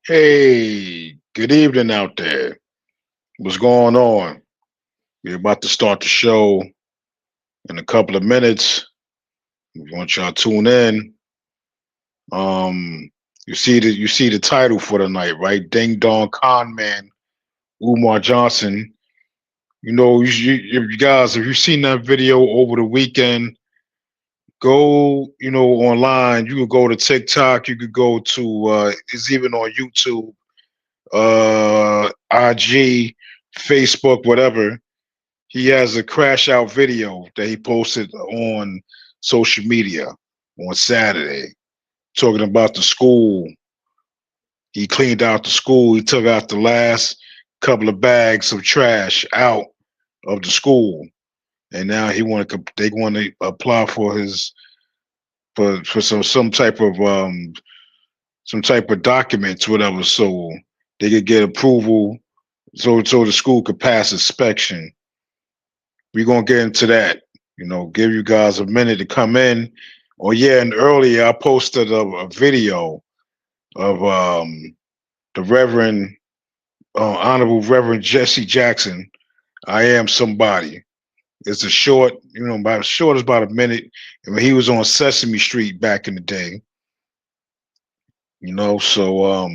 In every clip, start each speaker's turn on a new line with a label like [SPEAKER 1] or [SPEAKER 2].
[SPEAKER 1] Hey, good evening out there. What's going on? We're about to start the show in a couple of minutes. We want y'all to tune in. Um, you see the title for the night, right? Ding Dong Con Man, Umar Johnson. If you guys, if you've seen that video over the weekend, go, online. You could go to TikTok. You could go to, it's even on YouTube, IG, Facebook, whatever. He has a crash out video that he posted on social media on Saturday, talking about the school. He cleaned out the school. He took out the last couple of bags of trash out of the school, and now they want to apply for his for some type of documents, whatever, so they could get approval, so the school could pass inspection. We're gonna get into that. Give you guys a minute to come in. Oh yeah, and earlier I posted a video of the Reverend Honorable Reverend Jesse Jackson. I am somebody. It's a short, about short as about a minute. And when he was on Sesame Street back in the day, so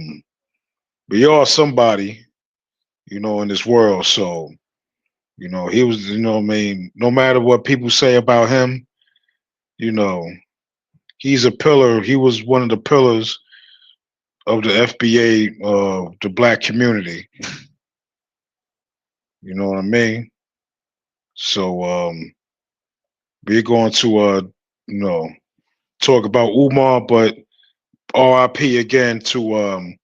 [SPEAKER 1] we are somebody, in this world. So, he was, what I mean, no matter what people say about him, you know, he's a pillar. He was one of the pillars of the FBA, the black community. You know what I mean? So we're going to you know talk about Umar, but RIP again to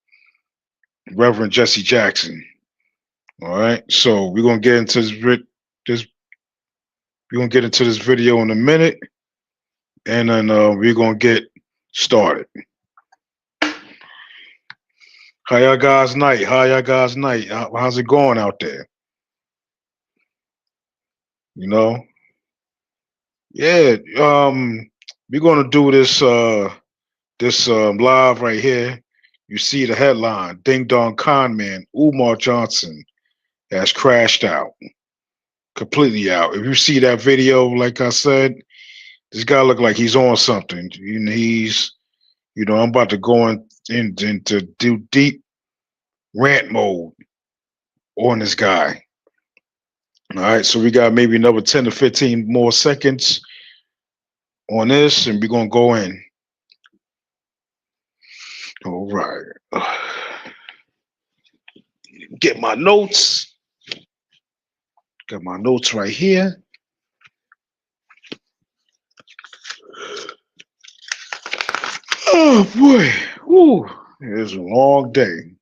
[SPEAKER 1] Reverend Jesse Jackson. All right, so we're gonna get into this. We're gonna get into this video in a minute, and then we're gonna get started. How y'all guys night? How y'all guys night? How's it going out there? You know, yeah. We're gonna do this live right here. You see the headline: Ding Dong Con Man Umar Johnson has crashed out, completely out. If you see that video, like I said, this guy look like he's on something. I'm about to go into do deep rant mode on this guy. All right, so we got maybe another 10 to 15 more seconds on this, and we're gonna go in. All right. Get my notes. Got my notes right here. Oh boy. Woo. It was a long day.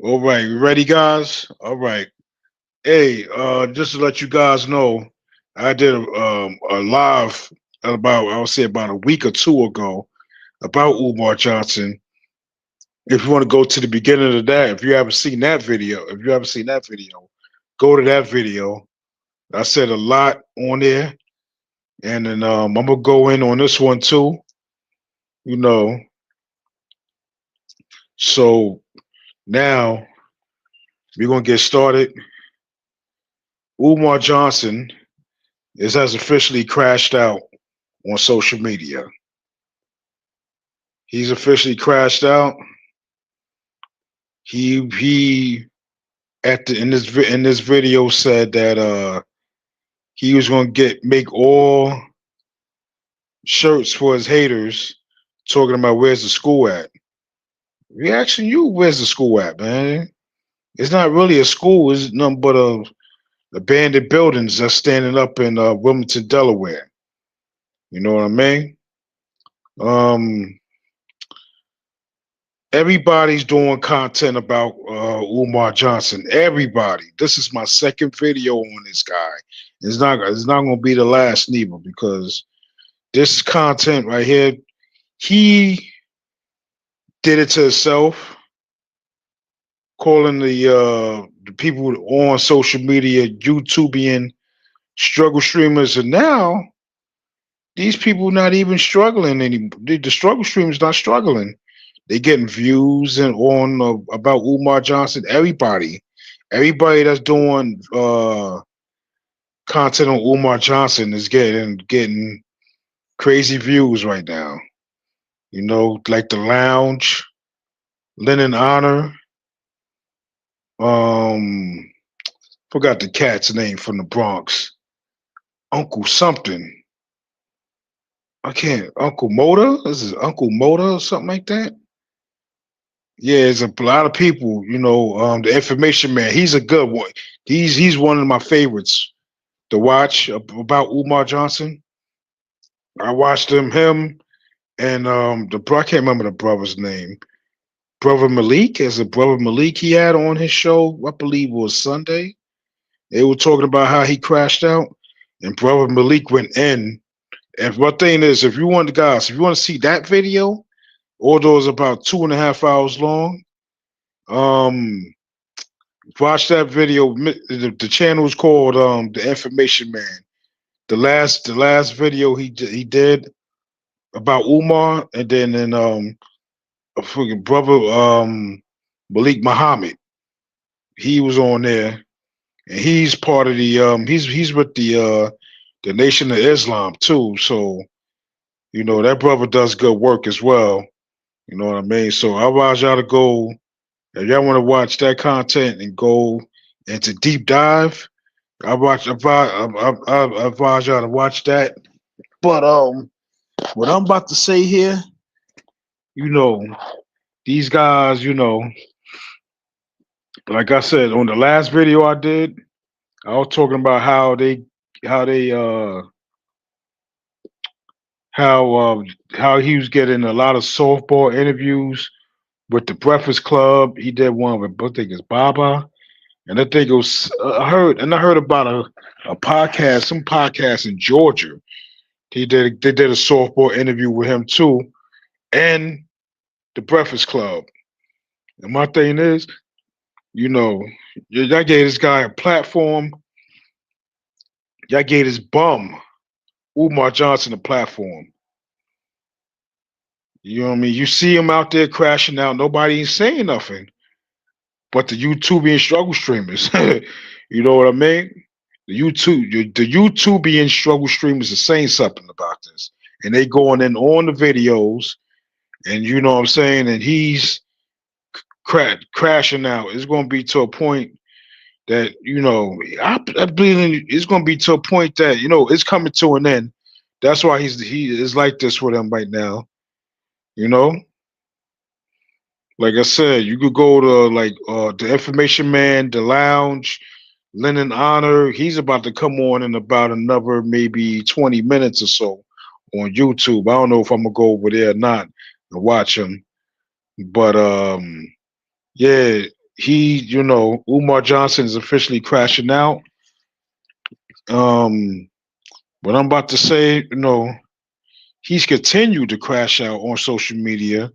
[SPEAKER 1] All right, you ready, guys? All right. Hey, just to let you guys know, I did a live about, I would say about a week or two ago about Umar Johnson. If you want to go to the beginning of that, if you haven't seen that video, go to that video. I said a lot on there, and then I'm gonna go in on this one too. You know, so now we're gonna get started. Umar Johnson has officially crashed out on social media. He's officially crashed out. He at the in this video said that he was gonna make all shirts for his haters, talking about where's the school at. We asking you where's the school at, man? It's not really a school. It's nothing but a abandoned buildings that's standing up in Wilmington, Delaware. You know what I mean? Um, Everybody's doing content about Umar Johnson. Everybody. This is my second video on this guy. It's not going to be the last neither, because this content right here, he did it to himself, calling the people on social media YouTubian struggle streamers, and now these people not even struggling anymore. The struggle stream is not struggling. They getting views and on about Umar Johnson. Everybody that's doing content on Umar Johnson is getting crazy views right now. You know, like the Lounge, Lennon Honor, um, forgot the cat's name from the Bronx, Uncle something. I can't. Uncle Moda? This is Uncle Moda or something like that. Yeah, it's a lot of people. You know, the Information Man. He's a good one. He's one of my favorites to watch about Umar Johnson. I watched him and I can't remember the brother's name. Brother Malik, as a brother Malik he had on his show, I believe it was Sunday. They were talking about how he crashed out, and brother Malik went in. And one thing is, if you want guys, if you want to see that video, although it's about 2.5 hours long, um, watch that video. The channel is called The Information Man. The last video he did about Umar, and then a freaking brother Malik Muhammad. He was on there, and he's part of the he's with the Nation of Islam too. So you know that brother does good work as well. You know what I mean? So I advise y'all to go if y'all want to watch that content and go into deep dive. I advise y'all to watch that. But what I'm about to say here, you know, these guys, you know, like I said on the last video I did, I was talking about how they how how he was getting a lot of softball interviews with the Breakfast Club. He did one with I think it's Baba, and I think it was I heard about a podcast, some podcast in Georgia. They did a softball interview with him too, and the Breakfast Club. And my thing is, you know, y'all gave this guy a platform. Y'all gave this bum Umar Johnson a platform. You know what I mean? You see him out there crashing out. Nobody ain't saying nothing. But the YouTubian struggle streamers, you know what I mean? The YouTubian struggle streamers are saying something about this, and they going in on the videos, and you know what I'm saying. And he's crashing out. It's going to be to a point that you know I believe it's going to be to a point that you know it's coming to an end. That's why he is like this with him right now. You know, like I said, you could go to like the Information Man, the Lounge, Lennon Honor. He's about to come on in about another maybe 20 minutes or so on YouTube. I don't know if I'm gonna go over there or not and watch him. But yeah, you know, Umar Johnson is officially crashing out. Um what I'm about to say, you know, he's continued to crash out on social media.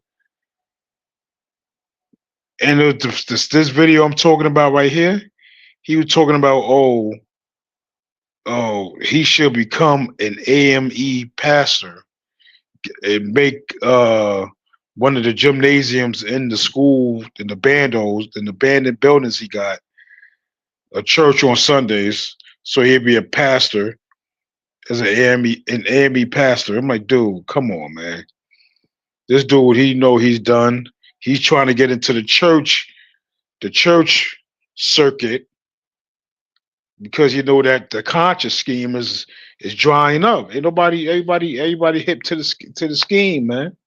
[SPEAKER 1] And this video I'm talking about right here, he was talking about, he should become an AME pastor and make one of the gymnasiums in the school, in the abandoned buildings he got, a church on Sundays. So he'd be a pastor as an AME pastor. I'm like, dude, come on, man. This dude, he know he's done. He's trying to get into the church circuit because you know that the conscious scheme is drying up. Ain't nobody, everybody hip to the scheme, man.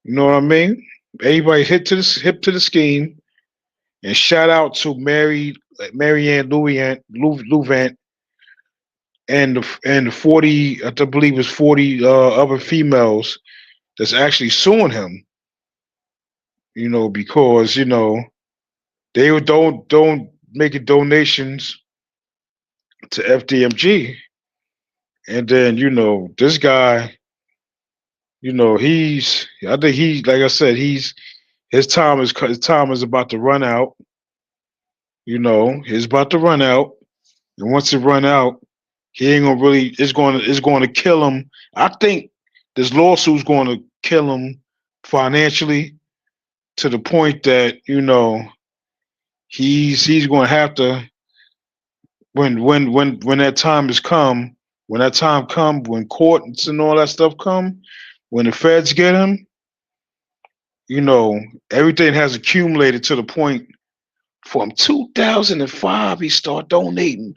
[SPEAKER 1] You know what I mean? Everybody hip to the scheme. And shout out to Marianne Louvant and the 40, I believe it's 40 other females that's actually suing him. You know, because you know they don't make donations to FDMG, and then you know this guy, you know I think like I said his time is about to run out. You know, he's about to run out, and once it run out, He ain't gonna really. It's going to kill him. I think this lawsuit's going to kill him financially to the point that he's going to have to when that time has come. When that time come, when courts and all that stuff come, when the feds get him, you know, everything has accumulated to the point from 2005 he started donating.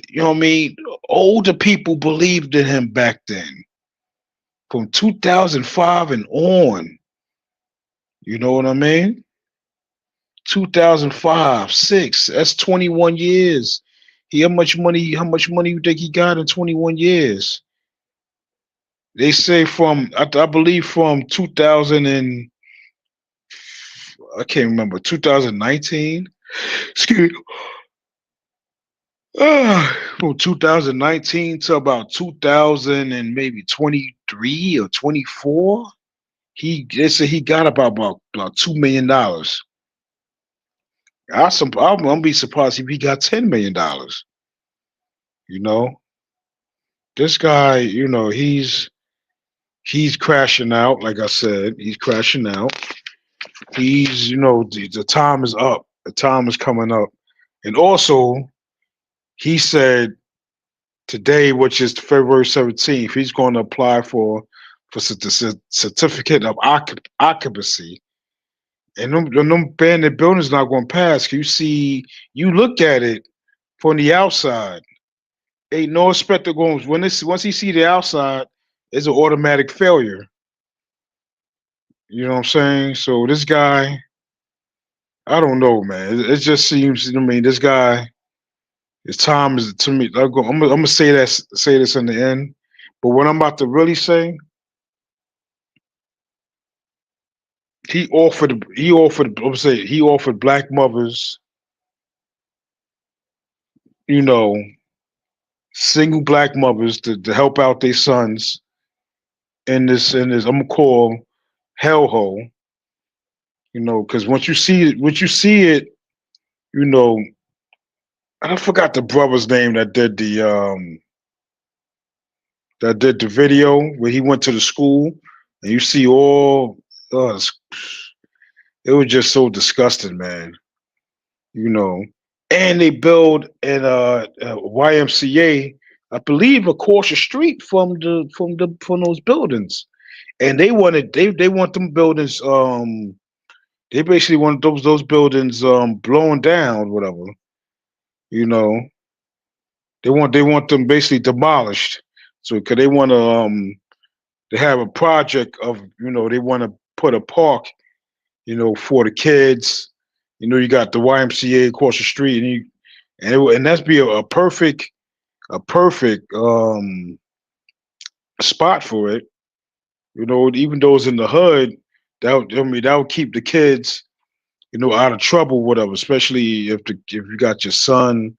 [SPEAKER 1] You know what I mean? Older people believed in him back then. From 2005 and on. You know what I mean? 2005, six. That's 21 years. How much money you think he got in 21 years? They say I believe from 2000 and I can't remember 2019. Excuse me. From 2019 to about 2000 and maybe 23 or 24. They said he got about $2 million. I'm gonna be surprised if he got $10 million. You know, this guy, he's crashing out. Like I said, he's crashing out. The time is up. The time is coming up. And also, he said today, which is February 17th, he's going to apply for the certificate of occupancy. And them abandoned buildings not going to pass. You look at it from the outside. Ain't no inspector going once he see the outside, it's an automatic failure. You know what I'm saying? So this guy, I don't know, man. It just seems. I mean, this guy. His time is to me. I'm gonna say this in the end, but what I'm about to really say, he offered black mothers, you know, single black mothers to help out their sons in this I'm gonna call hellhole. Because once you see it, you know, I forgot the brother's name that did the video where he went to the school and you see all. It was just so disgusting, man. You know, and they build at YMCA, I believe, across the street from those buildings, and they want them buildings. They basically want those buildings blown down, whatever. You know, they want them basically demolished. So, cause they have a project of they want to put a park for the kids. You got the YMCA across the street, and that's be a perfect spot for it. Even those in the hood, that would keep the kids, out of trouble, whatever. Especially if you got your son,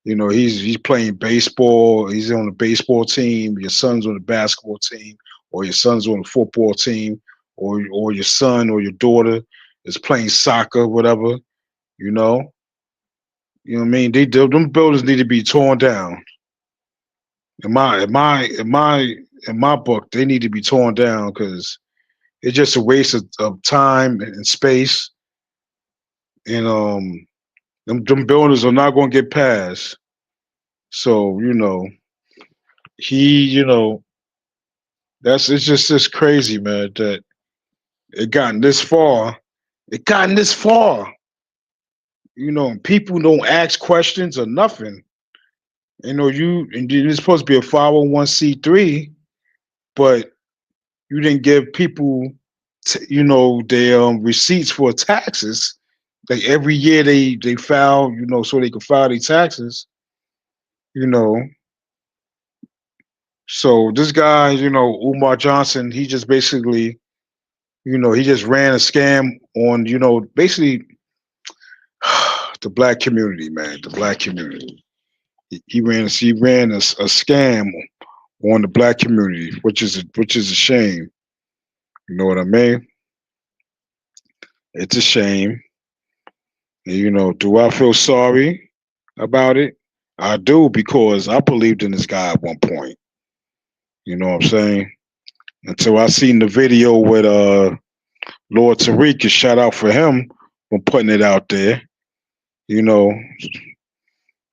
[SPEAKER 1] he's playing baseball, he's on the baseball team, your son's on the basketball team, or your son's on the football team, or your son or your daughter is playing soccer, whatever. You know, you know what I mean. Them buildings need to be torn down. In my book, they need to be torn down because it's just a waste of time and space. And them buildings are not going to get passed. So he, it's just crazy, man, that it gotten this far. It gotten this far. People don't ask questions or nothing. And it's supposed to be a 501c3, but you didn't give people, their receipts for taxes. Like every year they file, so they can file their taxes. You know, so this guy, Umar Johnson, he just basically, he just ran a scam on, basically the black community, man, the black community. He ran a scam on the black community, which is a shame. You know what I mean? It's a shame. And, do I feel sorry about it? I do because I believed in this guy at one point. You know what I'm saying? Until I seen the video with Lord Tariq, shout out for him for putting it out there. You know,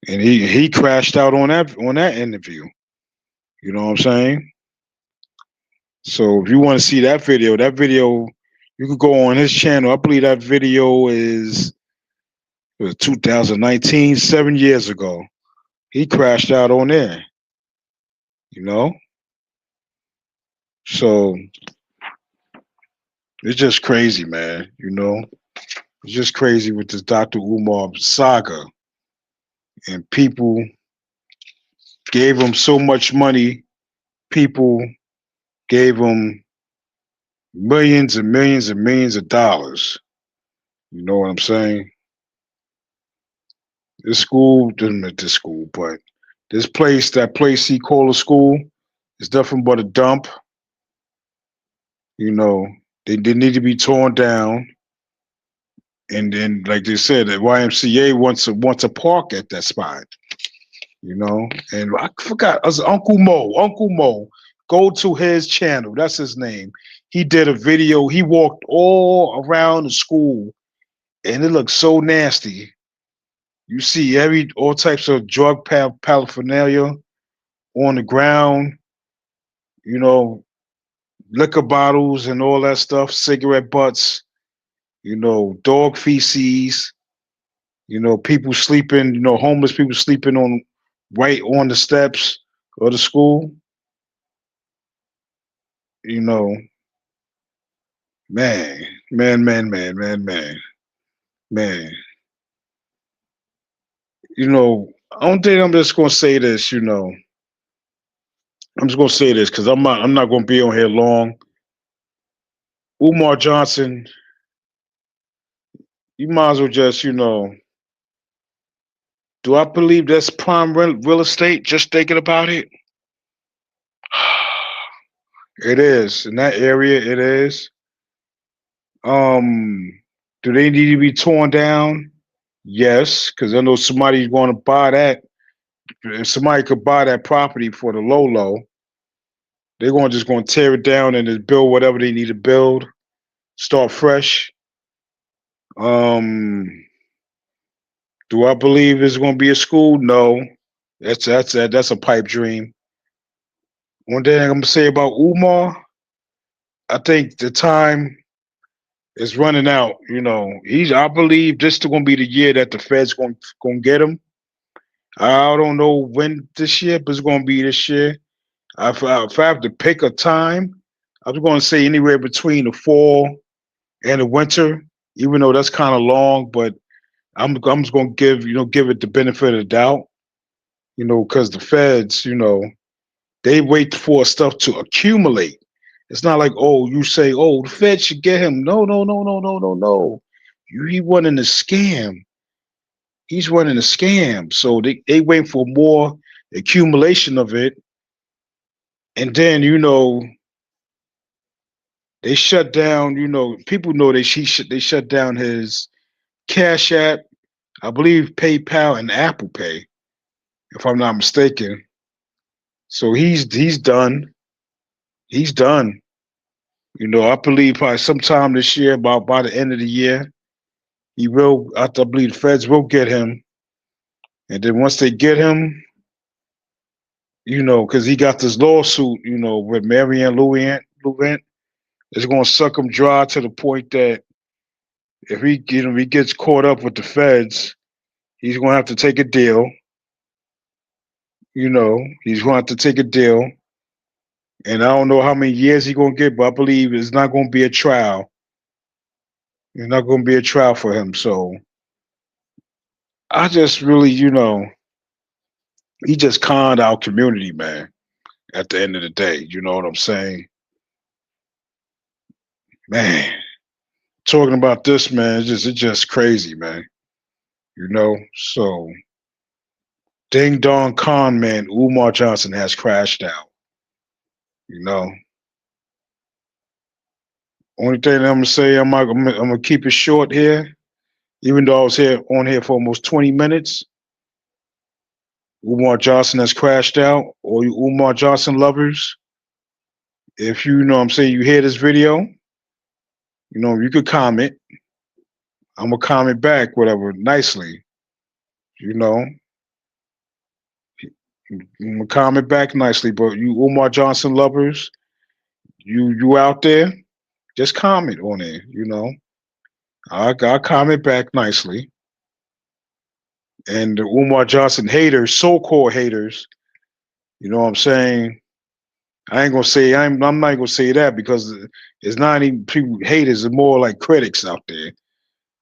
[SPEAKER 1] and he crashed out on that interview. You know what I'm saying? So if you want to see that video, you could go on his channel. I believe that video it was 2019, 7 years ago. He crashed out on there. You know, so it's just crazy, man. You know, it's just crazy with this Dr. Umar saga, and people gave him so much money. People gave him millions and millions and millions of dollars. You know what I'm saying? This school didn't admit this school, but that place he called a school, is nothing but a dump. You know, they need to be torn down. And then, like they said, the YMCA wants a park at that spot. You know, and I forgot, it was Uncle Mo. Uncle Mo, go to his channel. That's his name. He did a video. He walked all around the school, and it looked so nasty. You see all types of drug paraphernalia on the ground. You know, liquor bottles and all that stuff, cigarette butts. You know, dog feces. You know, people sleeping. You know, homeless people sleeping on right on the steps of the school. You know, man, man. You know, I don't think I'm just gonna say this. You know, I'm just gonna say this because I'm not gonna be on here long. Umar Johnson, you might as well just, you know, do I believe that's prime real estate? Just thinking about it, it is in that area. It is. Um, do they need to be torn down? Yes, because I know somebody's going to buy that. If somebody could buy that property for the low, they're going to tear it down and just build whatever they need to build. Start fresh. Um, do I believe there's going to be a school? No, that's a pipe dream. One thing I'm gonna say about Umar, I think the time is running out. You know, I believe this is going to be the year that the Fed's going to get him. I don't know when this year, but it's going to be this year. If I have to pick a time, I was going to say anywhere between the fall and the winter, even though that's kind of long. But I'm just going to give it the benefit of the doubt. You know, because the Feds, you know, they wait for stuff to accumulate. It's not like, oh, you say, oh, the Fed should get him. No, no, no, no, no, no, no. He running a scam. He's running a scam. So they wait for more accumulation of it. And then, you know, they shut down, you know, people know they shut down his Cash App, I believe PayPal and Apple Pay, if I'm not mistaken. So he's done. He's done. You know, I believe probably sometime this year, about by the end of the year, he will. I believe the feds will get him, and then once they get him, you know, because he got this lawsuit, you know, with Marianne Lewin, it's going to suck him dry to the point that if he gets caught up with the feds, he's going to have to take a deal. You know, he's going to have to take a deal, and I don't know how many years he's going to get, but I believe it's not going to be a trial. It's not going to be a trial for him. So I just really, you know, he just conned our community, man. At the end of the day, you know what I'm saying, man. Talking about this, man, it's just crazy, man. You know, so Ding Dong Con man, Umar Johnson has crashed out. You know, only thing I'm gonna say, I'm gonna keep it short here, even though I was here on here for almost 20 minutes. Umar Johnson has crashed out. All you Umar Johnson lovers, if you know what I'm saying, you hear this video, you could comment. I'm gonna comment back, whatever, nicely. You know, I'm gonna comment back nicely. But you Umar Johnson lovers, you out there, just comment on it. I'll comment back nicely. And the Umar Johnson haters, so-called haters, you know what I'm saying? I ain't gonna say I'm not gonna say that because it's not even people haters, it's more like critics out there.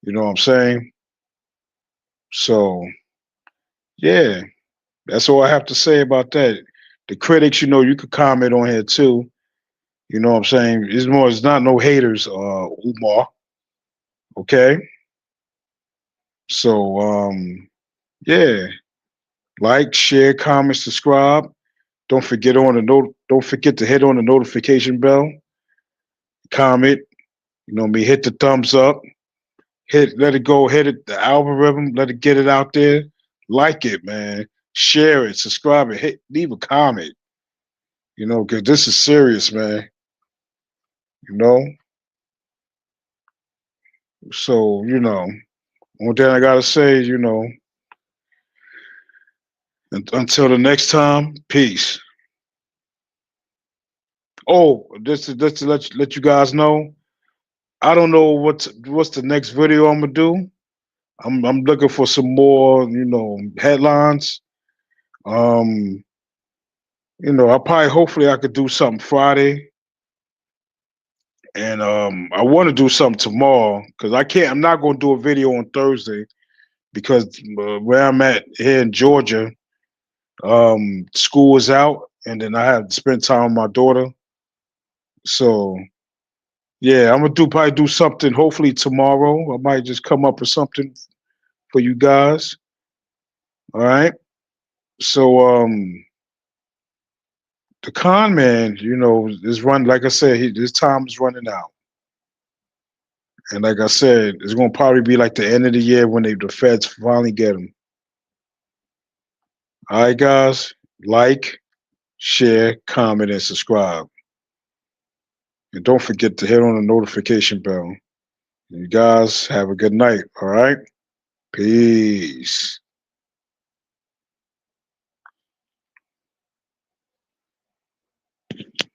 [SPEAKER 1] You know what I'm saying? So yeah, that's all I have to say about that. The critics, you could comment on here too. You know what I'm saying? It's not no haters, Umar. Okay. So yeah. Like, share, comment, subscribe. Don't forget to hit on the notification bell. Comment. Hit the thumbs up. Let it go, hit it, the algorithm, let it get it out there. Like it, man. Share it, subscribe it, leave a comment, because this is serious, man. You know? So, one thing I gotta say, until the next time, peace. Oh, this to let you guys know. I don't know what's the next video I'm gonna do. I'm looking for some more, headlines. Um, I probably hopefully I could do something Friday. And I want to do something tomorrow because I can't. I'm not going to do a video on Thursday because where I'm at here in Georgia, school is out, and then I have to spend time with my daughter. So yeah, I'm gonna probably do something. Hopefully tomorrow, I might just come up with something for you guys. All right. So the con man, is run. Like I said, his time is running out. And like I said, it's gonna probably be like the end of the year when the feds finally get him. All right, guys, like, share, comment, and subscribe. And don't forget to hit on the notification bell. You guys have a good night. All right, peace.